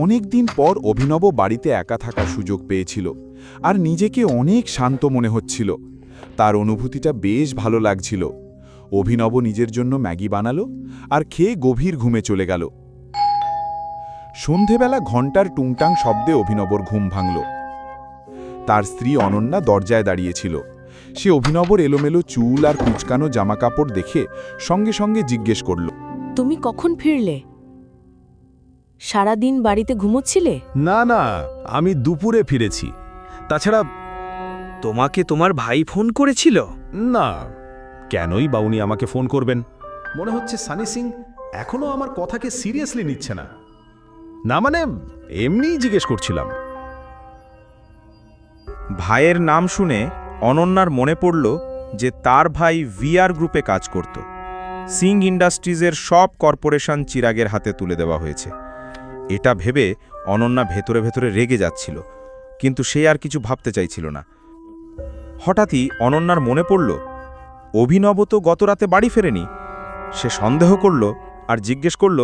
অনেক দিন পর অভিনব বাড়িতে একা থাকার সুযোগ পেয়েছিল আর নিজেকে অনেক শান্ত মনে হচ্ছিল। তার অনুভূতিটা বেশ ভালো লাগছিল। অভিনব নিজের জন্য ম্যাগি বানালো আর খেয়ে গভীর ঘুমে চলে গেল। সন্ধেবেলা ঘণ্টার টুংটাং শব্দে অভিনবর ঘুম ভাঙল। তার স্ত্রী অনন্যা দরজায় দাঁড়িয়েছিল। সে অভিনবর এলোমেলো চুল আর কুচকানো জামাকাপড় দেখে সঙ্গে সঙ্গে জিজ্ঞেস করল, তুমি কখন ফিরলে? সারাদিন বাড়িতে ঘুমোচ্ছিলে? না না, আমি দুপুরে ফিরেছি। তাছাড়া তোমাকে তোমার ভাই ফোন করেছিল? না, কেনই বা উনি আমাকে ফোন করবেন? মনে হচ্ছে সানি সিং এখনো আমার কথাকে সিরিয়াসলি নিচ্ছে না। না মানে এমনিই জিজ্ঞেস করছিলাম। ভাইয়ের নাম শুনে অনন্যার মনে পড়ল যে তার ভাই ভিআর গ্রুপে কাজ করত। সিং ইন্ডাস্ট্রিজের সব কর্পোরেশন চিরাগের হাতে তুলে দেওয়া হয়েছে। এটা ভেবে অনন্যা ভেতরে ভেতরে রেগে যাচ্ছিল, কিন্তু সে আর কিছু ভাবতে চাইছিল না। হঠাৎই অনন্যার মনে পড়ল অভিনব তো গতরাতে বাড়ি ফেরেনি। সে সন্দেহ করল আর জিজ্ঞেস করল,